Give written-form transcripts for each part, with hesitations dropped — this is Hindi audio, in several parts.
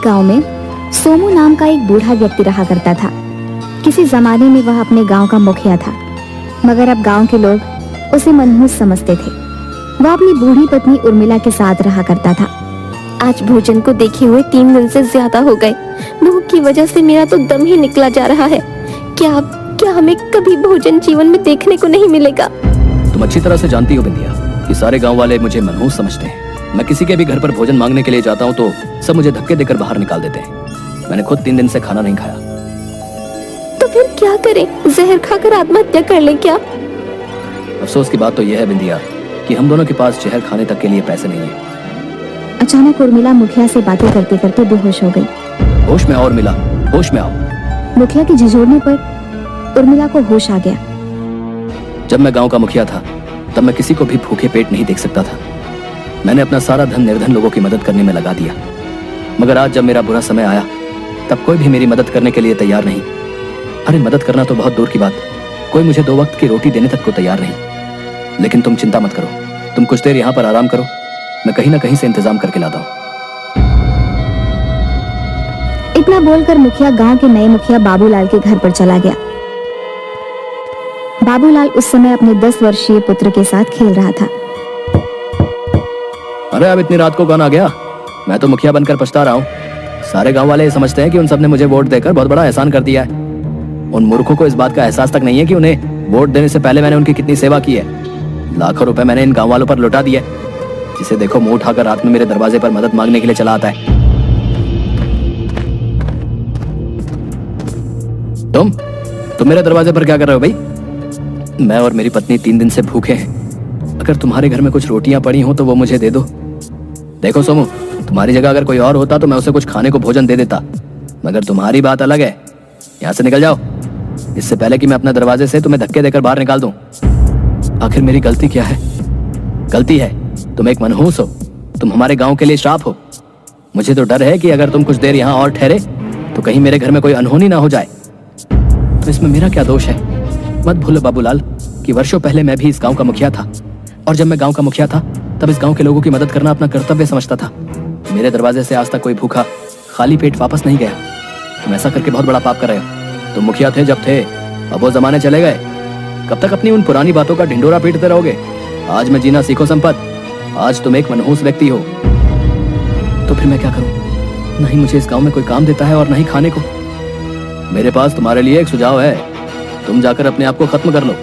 गांव में सोमू नाम का एक बूढ़ा व्यक्ति रहा करता था। किसी जमाने में वह अपने गांव का मुखिया था, मगर अब गांव के लोग उसे मनहूस समझते थे। वह अपनी बूढ़ी पत्नी उर्मिला के साथ रहा करता था। आज भोजन को देखे हुए 3 दिन से ज्यादा हो गए। भूख की वजह से मेरा तो दम ही निकला जा रहा है। क्या हमें कभी भोजन जीवन में देखने को नहीं मिलेगा? तुम अच्छी तरह से जानती हो बिंदिया कि सारे गांव वाले मुझे मनहूस समझते हैं। मैं किसी के भी घर पर भोजन मांगने के लिए जाता हूँ तो सब मुझे धक्के देकर बाहर निकाल देते हैं। मैंने खुद 3 दिन से खाना नहीं खाया। तो फिर क्या करें? जहर खाकर आत्महत्या कर लें क्या? अफसोस की बात तो यह है बिंदिया कि हम दोनों के पास जहर खाने तक के लिए पैसे नहीं है। अचानक उर्मिला मुखिया से बातें करते करते बेहोश हो गई। होश में आओ उर्मिला, होश में आओ। मुखिया के झिझोड़ने पर उर्मिला को होश आ गया। जब मैं गांव का मुखिया था तब मैं किसी को भी भूखे पेट नहीं देख सकता था। मैंने अपना सारा धन निर्धन लोगों की मदद करने में लगा दिया, मगर आज जब मेरा बुरा समय आया तब कोई भी मेरी मदद करने के लिए तैयार नहीं। अरे मदद करना तो बहुत दूर की बात, कोई मुझे 2 वक्त की रोटी देने तक को तैयार नहीं। लेकिन तुम चिंता मत करो, तुम कुछ देर यहाँ पर आराम करो, मैं कहीं ना कहीं से इंतजाम करके लाता हूँ। इतना बोलकर मुखिया गांव के नए मुखिया बाबूलाल के घर पर चला गया। बाबूलाल उस समय अपने 10 वर्षीय पुत्र के साथ खेल रहा था। अरे अब इतनी रात को कौन आ गया? मैं तो मुखिया बनकर पछता रहा हूँ। सारे गांव वाले समझते हैं कि उन सब ने मुझे वोट देकर बहुत बड़ा एहसान कर दिया है। उन मूर्खों को इस बात का एहसास तक नहीं है कि उन्हें वोट देने से पहले मैंने उनकी कितनी सेवा की है। लाखों रुपए मैंने इन गांव वालों पर लुटा दिए। जिसे देखो मुंह उठाकर रात में मेरे दरवाजे पर मदद मांगने के लिए चला आता है। तुम मेरे दरवाजे पर क्या कर रहे हो भाई? मैं और मेरी पत्नी 3 दिन से भूखे हैं। अगर तुम्हारे घर में कुछ रोटियां पड़ी हो तो वो मुझे दे दो। देखो सोमू, तुम्हारी जगह अगर कोई और होता तो मैं उसे कुछ खाने को भोजन दे देता, मगर तुम्हारी बात अलग है। यहाँ से निकल जाओ, इससे पहले कि मैं अपने दरवाजे से तुम्हें धक्के देकर बाहर निकाल दूं। आखिर मेरी गलती क्या है? गलती है तुम एक मनहूस हो, तुम हमारे गांव के लिए श्राप हो। मुझे तो डर है कि अगर तुम कुछ देर यहाँ और ठहरे तो कहीं मेरे घर में कोई अनहोनी ना हो जाए। तो इसमें मेरा क्या दोष है? मत भूलो बाबूलाल कि वर्षों पहले मैं भी इस गांव का मुखिया था, और जब मैं गांव का मुखिया था तब इस गांव के लोगों की मदद करना अपना कर्तव्य समझता था। मेरे दरवाजे से आज तक कोई भूखा खाली पेट वापस नहीं गया। तुम ऐसा करके बहुत बड़ा पाप कर रहे हो। तुम मुखिया थे जब थे, अब वो जमाने चले गए। कब तक अपनी उन पुरानी बातों का ढिंडोरा पीटते रहोगे? आज मैं जीना सीखो संपत, आज तुम एक मनहूस व्यक्ति हो। तो फिर मैं क्या करूं? नहीं मुझे इस गांव में कोई काम देता है और नहीं खाने को। मेरे पास तुम्हारे लिए एक सुझाव है, तुम जाकर अपने आप को खत्म कर लो,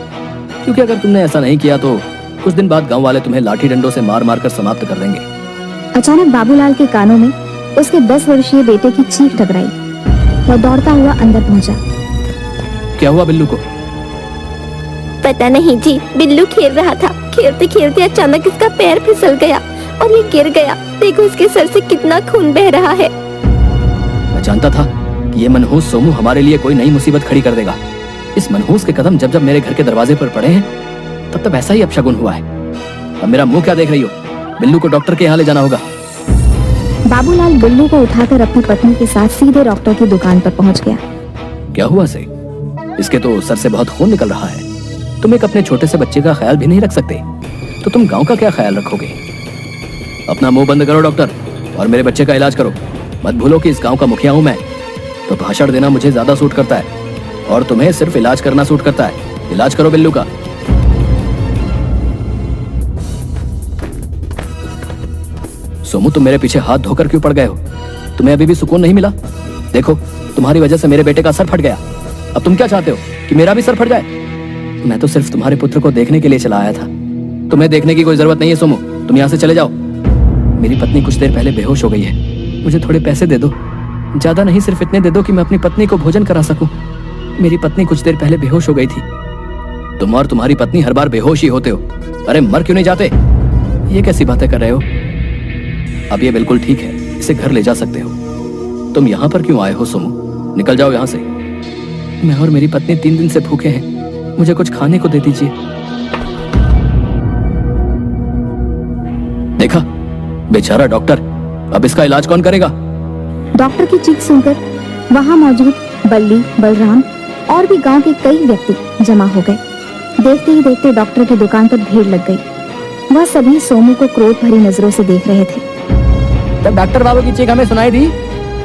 क्योंकि अगर तुमने ऐसा नहीं किया तो कुछ दिन बाद गांव वाले तुम्हें लाठी डंडों से मार मार कर समाप्त कर देंगे। अचानक बाबूलाल के कानों में उसके 10 वर्षीय बेटे की चीख टकराई। वह दौड़ता हुआ अंदर पहुंचा। क्या हुआ बिल्लू को? पता नहीं जी, बिल्लू खेल रहा था। खेलते खेलते अचानक इसका पैर फिसल गया और ये गिर गया। देखो इसके सर से कितना खून बह रहा है। मैं जानता था कि ये मनहूस सोमू हमारे लिए कोई नई मुसीबत खड़ी कर देगा। इस मनहूस के कदम जब जब मेरे घर के दरवाजे पर पड़े हैं तब तब ऐसा ही अपशगुन हुआ है। अब मेरा मुंह क्या देख रही हो? बिल्लू को डॉक्टर के यहाँ ले जाना होगा। बाबूलाल बिल्लू को उठाकर अपनी पत्नी के साथ सीधे डॉक्टर की दुकान पर पहुंच गया। क्या हुआ से? इसके तो सर से बहुत खून निकल रहा है। तुम एक अपने छोटे से बच्चे का ख्याल भी नहीं रख सकते, तो तुम गांव का क्या ख्याल रखोगे? अपना मुंह बंद करो डॉक्टर, और मेरे बच्चे का इलाज करो। मत भूलो कि इस गांव का मुखिया हूं मैं, तो भाषण देना मुझे ज्यादा सूट करता है और तुम्हें सिर्फ इलाज करना सूट करता है। इलाज करो बिल्लू का। सोमू, तुम मेरे पीछे हाथ धोकर क्यों पड़ गए हो? तुम्हें अभी भी सुकून नहीं मिला? देखो तुम्हारी वजह से मेरे बेटे का सर फट गया। अब तुम क्या चाहते हो कि मेरा भी सर फट जाए? मैं तो सिर्फ तुम्हारे पुत्र को देखने के लिए चला आया था। तुम्हें देखने की कोई जरूरत नहीं है सोमू, तुम यहाँ से चले जाओ। मेरी पत्नी कुछ देर पहले बेहोश हो गई है, मुझे थोड़े पैसे दे दो। ज्यादा नहीं, सिर्फ इतने दे दो कि मैं अपनी पत्नी को भोजन करा सकूं। मेरी पत्नी कुछ देर पहले बेहोश हो गई थी। तुम और तुम्हारी पत्नी हर बार बेहोश ही होते हो। अरे मर क्यों नहीं जाते? ये कैसी बातें कर रहे हो? अब ये बिल्कुल ठीक है, इसे घर ले जा सकते हो। तुम यहाँ पर क्यों आए हो सोमू? निकल जाओ यहाँ से। मैं और मेरी पत्नी 3 दिन से भूखे हैं, मुझे कुछ खाने को दे दीजिए। देखा बेचारा डॉक्टर, अब इसका इलाज कौन करेगा? डॉक्टर की चीख सुनकर वहां मौजूद बल्ली, बलराम और भी गांव के कई व्यक्ति जमा हो गए। देखते ही देखते डॉक्टर की दुकान पर भीड़ लग गई। वह सभी सोमू को क्रोध भरी नजरों से देख रहे थे। तब डॉक्टर बाबू की चीख हमें सुनाई दी,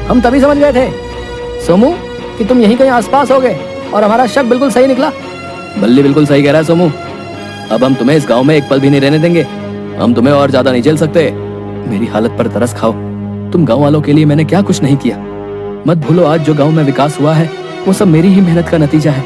हम तभी समझ गए थे सोमू कि तुम यहीं कहीं आसपास होगे, और हमारा शक बिल्कुल सही निकला। बल्ली बिल्कुल सही कह रहा है सोमू। अब हम तुम्हें इस गांव में एक पल भी नहीं रहने देंगे। हम तुम्हें और ज्यादा नहीं झेल सकते। मेरी हालत पर तरस खाओ। तुम गांव वालों के लिए मैंने क्या कुछ नहीं किया। मत भूलो, आज जो गांव में विकास हुआ है वो सब मेरी ही मेहनत का नतीजा है।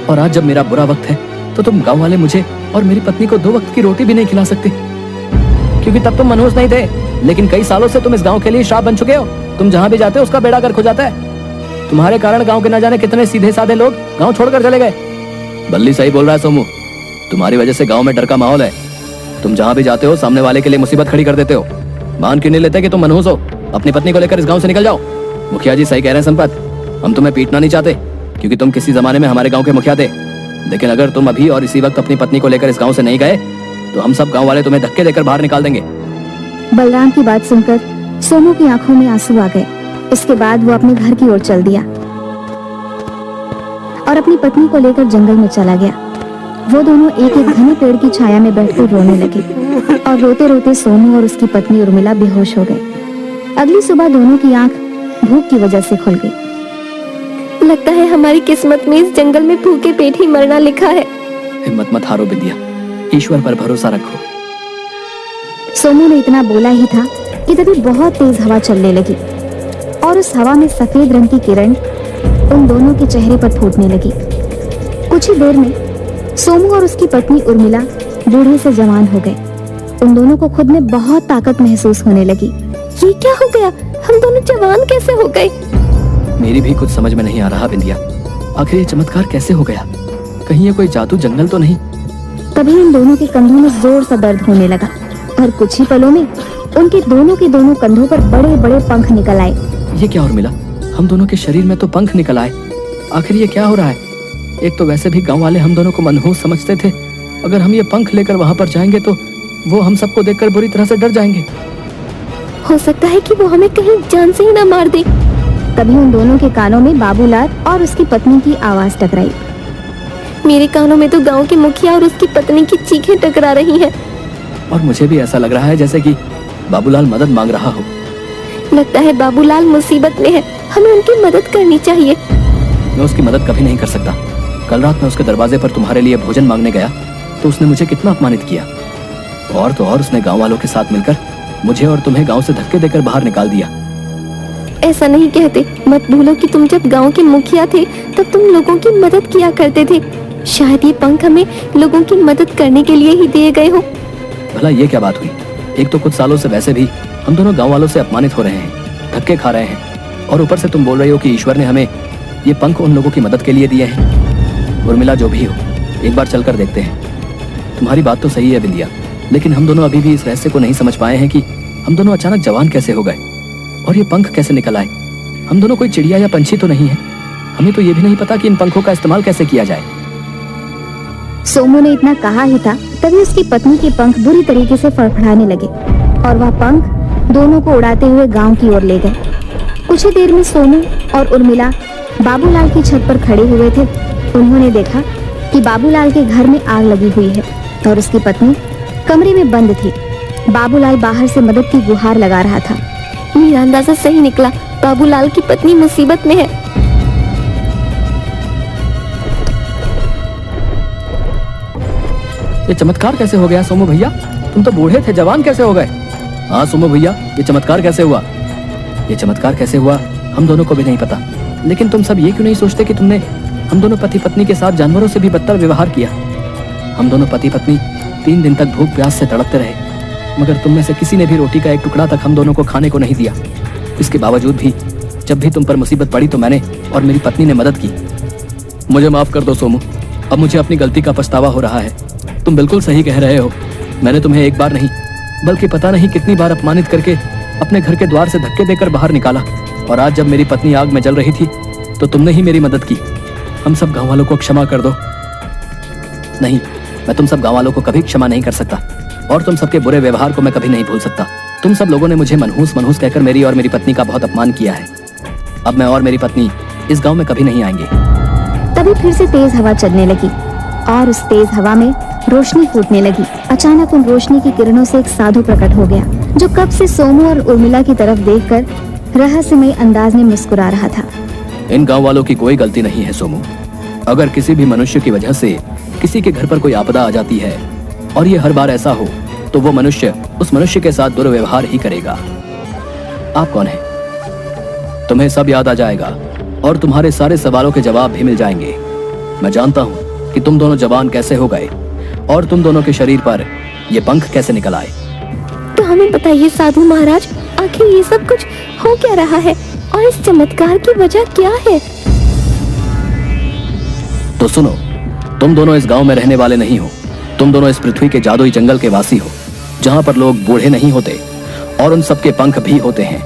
और आज जब मेरा बुरा वक्त है तो तुम गांव वाले मुझे और मेरी पत्नी को 2 वक्त की रोटी भी नहीं खिला सकते, क्योंकि तब तुम मनहूस नहीं थे। लेकिन कई सालों से तुम इस गांव के लिए श्राप बन चुके हो। तुम जहां भी जाते हो उसका बेड़ा गर्क हो जाता है। तुम्हारे कारण गांव के न जाने कितने सीधे साधे लोग गांव छोड़कर चले गए। बल्ली सही बोल रहा है सोमू। तुम्हारी वजह से गांव में डर का माहौल है। तुम जहां भी जाते हो सामने वाले के लिए मुसीबत खड़ी कर देते हो। मान क्यों नहीं लेते कि तुम मनहूस हो? अपनी पत्नी को लेकर इस गांव से निकल जाओ। मुखिया जी सही कह रहे हैं संपत। हम तुम्हें पीटना नहीं चाहते, क्योंकि तुम किसी जमाने में हमारे गांव के मुखिया थे। लेकिन अगर तुम अभी और इसी वक्त अपनी पत्नी को लेकर इस गांव से नहीं गए तो हम सब गांव वाले तुम्हें धक्के देकर बाहर निकाल देंगे। बलराम की बात सुनकर सोमू की आंखों में आंसू आ गए। उसके बाद वो अपने घर की ओर चल दिया और अपनी पत्नी को लेकर जंगल में चला गया। वो दोनों एक एक घने पेड़ की छाया में बैठकर रोने लगे और रोते रोते सोमू और उसकी पत्नी उर्मिला बेहोश हो गए। अगली सुबह दोनों की आंख भूख की वजह से खुल गई। लगता है हमारी किस्मत में इस जंगल में भूखे पेट ही मरना लिखा है। हिम्मत मत हारो बिंदिया, ईश्वर पर भरोसा रखो। सोमू ने इतना बोला ही था कि तभी बहुत तेज हवा चलने लगी और उस हवा में सफेद रंग की किरण उन दोनों के चेहरे पर फूटने लगी। कुछ ही देर में सोमू और उसकी पत्नी उर्मिला बूढ़े से जवान हो गए। उन दोनों को खुद में बहुत ताकत महसूस होने लगी। ये क्या हो गया? हम दोनों जवान कैसे हो गए? मेरी भी कुछ समझ में नहीं आ रहा बिंदिया। आखिर ये चमत्कार कैसे हो गया? कहीं ये कोई जादू जंगल तो नहीं? तभी उन दोनों के कंधों में जोर सा दर्द होने लगा और कुछ ही पलों में उनके दोनों के दोनों कंधों पर बड़े बड़े पंख निकल आए। ये क्या उर्मिला? हम दोनों के शरीर में तो पंख निकल आए। आखिर ये क्या हो रहा है? एक तो वैसे भी गांव वाले हम दोनों को मनहूस समझते थे। अगर हम ये पंख लेकर वहां पर जाएंगे तो वो हम सबको देखकर बुरी तरह से डर जाएंगे। हो सकता है कि वो हमें कहीं जान से ही ना मार दे। तभी उन दोनों के कानों में बाबूलाल और उसकी पत्नी की आवाज टकराई। मेरे कानों में तो गांव के मुखिया और उसकी पत्नी की चीखें टकरा रही हैं। और मुझे भी ऐसा लग रहा है जैसे कि बाबूलाल मदद मांग रहा हो। लगता है बाबूलाल मुसीबत में है। हमें उनकी मदद करनी चाहिए। मैं उसकी मदद कभी नहीं कर सकता। कल रात मैं उसके दरवाजे पर तुम्हारे लिए भोजन मांगने गया तो उसने मुझे कितना अपमानित किया। और तो और उसने गांव वालों के साथ मिलकर मुझे और तुम्हें गांव से धक्के देकर बाहर निकाल दिया। ऐसा नहीं कहते। मत भूलो कि तुम जब गांव के मुखिया थे तब तुम लोगों की मदद किया करते थे। शायद ये पंख हमें लोगों की मदद करने के लिए ही दिए गए हो। भला ये क्या बात हुई? एक तो कुछ सालों से वैसे भी हम दोनों गांव वालों से अपमानित हो रहे हैं, धक्के खा रहे हैं, और ऊपर से तुम बोल रही हो कि ईश्वर ने हमें ये पंख उन लोगों की मदद के लिए दिए हैं। उर्मिला, जो भी हो, एक बार चलकर देखते हैं। तुम्हारी बात तो सही है बिंदिया, लेकिन हम दोनों अभी भी इस रहस्य को नहीं समझ पाए हैं कि हम दोनों अचानक जवान कैसे हो गए और ये पंख कैसे निकल आए। हम दोनों कोई चिड़िया या पंछी तो नहीं है। हमें तो ये भी नहीं पता कि इन पंखों का इस्तेमाल कैसे किया जाए। सोमू ने इतना कहा ही था तभी उसकी पत्नी के पंख बुरी तरीके से फड़फड़ाने लगे और वह पंख दोनों को उड़ाते हुए गांव की ओर ले गए। कुछ ही देर में सोमू और उर्मिला बाबूलाल की छत पर खड़े हुए थे। उन्होंने देखा कि बाबूलाल के घर में आग लगी हुई है और उसकी पत्नी कमरे में बंद थी। बाबूलाल बाहर से मदद की गुहार लगा रहा था। मेरा अंदाजा सही निकला। बाबूलाल की पत्नी मुसीबत में है। ये चमत्कार कैसे हो गया सोमू भैया? तुम तो बूढ़े थे, जवान कैसे हो गए? हाँ सोमू भैया, ये चमत्कार कैसे हुआ? ये चमत्कार कैसे हुआ हम दोनों को भी नहीं पता। लेकिन तुम सब ये क्यों नहीं सोचते कि तुमने हम दोनों पति पत्नी के साथ जानवरों से भी बदतर व्यवहार किया? हम दोनों पति पत्नी 3 दिन तक भूख प्यास से तड़पते रहे, मगर तुम में से किसी ने भी रोटी का एक टुकड़ा तक हम दोनों को खाने को नहीं दिया। इसके बावजूद भी जब भी तुम पर मुसीबत पड़ी तो मैंने और मेरी पत्नी ने मदद की। मुझे माफ कर दो सोमू, अब मुझे अपनी गलती का पछतावा हो रहा है। तुम बिल्कुल सही कह रहे हो। मैंने तुम्हें एक बार नहीं बल्कि पता नहीं कितनी बार अपमानित करके अपने घर के द्वार से धक्के देकर बाहर निकाला, और आज जब मेरी पत्नी आग में जल रही थी तो तुमने ही मेरी मदद की। हम सब गांव वालों को क्षमा कर दो। नहीं, मैं तुम सब गांव वालों को कभी क्षमा नहीं कर सकता, और तुम सबके बुरे व्यवहार को मैं कभी नहीं भूल सकता। तुम सब लोगों ने मुझे मनहूस मनहूस कहकर मेरी और मेरी पत्नी का बहुत अपमान किया है। अब मैं और मेरी पत्नी इस गांव में कभी नहीं आएंगे। तभी फिर से तेज हवा चलने लगी और उस तेज हवा में रोशनी फूटने लगी। अचानक उन रोशनी की किरणों से एक साधु प्रकट हो गया, जो कब से सोमू और उर्मिला की तरफ देखकर रहस्यमय अंदाज में मुस्कुरा रहा था। इन गांव वालों की कोई गलती नहीं है सोमू। अगर किसी भी मनुष्य की वजह से किसी के घर पर कोई आपदा आ जाती है और ये हर बार ऐसा हो, तो वो मनुष्य उस मनुष्य के साथ दुर्व्यवहार ही करेगा। आप कौन हैं? तुम्हें सब याद आ जाएगा और तुम्हारे सारे सवालों के जवाब भी मिल जाएंगे। मैं जानता हूं कि तुम दोनों जवान कैसे हो गए और तुम दोनों के शरीर पर ये पंख कैसे निकल आए। तो हमें बताइए साधु महाराज, आखिर ये सब कुछ हो क्या रहा है और इस चमत्कार की वजह क्या है? तो सुनो, तुम दोनों इस गांव में रहने वाले नहीं हो। तुम दोनों इस पृथ्वी के जादुई जंगल के वासी हो, जहां पर लोग बूढ़े नहीं होते और उन सबके पंख भी होते हैं।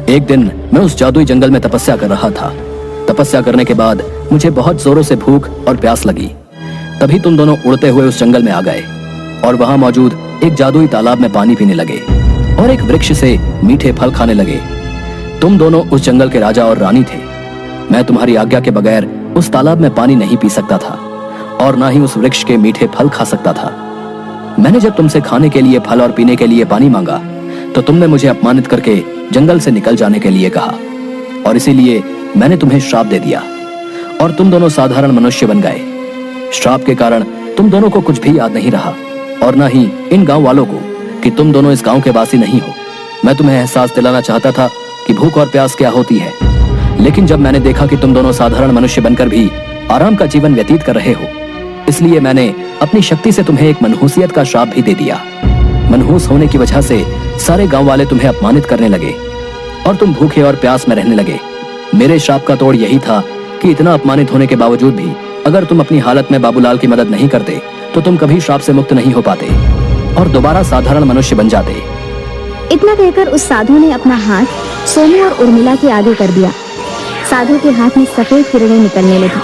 एक दिन मैं उस जादुई जंगल में तपस्या कर रहा था। तपस्या करने के बाद मुझे बहुत जोरों से भूख और प्यास लगी। तभी तुम दोनों उड़ते हुए उस जंगल में आ गए और वहां मौजूद एक जादुई तालाब में पानी पीने लगे और एक वृक्ष से मीठे फल खाने लगे। तुम दोनों उस जंगल के राजा और रानी थे। मैं तुम्हारी आज्ञा के बगैर उस तालाब में पानी नहीं पी सकता था और ना ही उस वृक्ष के मीठे फल खा सकता था। मैंने जब तुमसे खाने के लिए फल और पीने के लिए पानी मांगा, तो तुमने मुझे अपमानित करके जंगल से निकल जाने के लिए कहा और इसीलिए मैंने तुम्हें श्राप दे दिया और तुम दोनों साधारण मनुष्य बन गए। श्राप के कारण तुम दोनों को कुछ भी याद नहीं रहा और ना ही इन गांव वालों को कि तुम दोनों इस गांव के वासी नहीं हो। मैं तुम्हें एहसास दिलाना चाहता था कि भूख और प्यास क्या होती है, लेकिन जब मैंने देखा कि तुम दोनों साधारण मनुष्य बनकर भी आराम का जीवन व्यतीत कर रहे हो, इसलिए मैंने अपनी शक्ति से तुम्हें एक मनहूसियत का श्राप भी दे दिया। मनहूस होने की वजह से सारे गांव वाले तुम्हें अपमानित करने लगे और तुम भूखे और प्यास में रहने लगे। मेरे श्राप का तोड़ यही था कि इतना अपमानित होने के बावजूद भी अगर तुम अपनी हालत में बाबूलाल की मदद नहीं करते, तो तुम कभी श्राप से मुक्त नहीं हो पाते और दोबारा साधारण मनुष्य बन जाते। इतना कहकर उस साधु ने अपना हाथ सोमू और उर्मिला के आगे कर दिया। साधु के हाथ में सफेद किरणें निकलने लगी,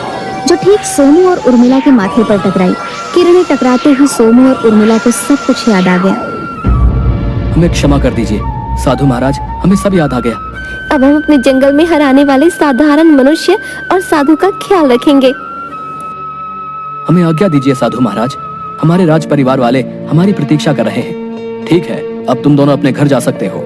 जो ठीक सोमू और उर्मिला के माथे पर टकराई। किरणें टकराते ही सोमू और उर्मिला को सब कुछ याद आ गया। हमें क्षमा कर दीजिए साधु महाराज, हमें सब याद आ गया। अब हम अपने जंगल में हराने वाले साधारण मनुष्य और साधु का ख्याल रखेंगे। हमें आज्ञा दीजिए साधु महाराज, हमारे राज परिवार वाले हमारी प्रतीक्षा कर रहे हैं। ठीक है, अब तुम दोनों अपने घर जा सकते हो।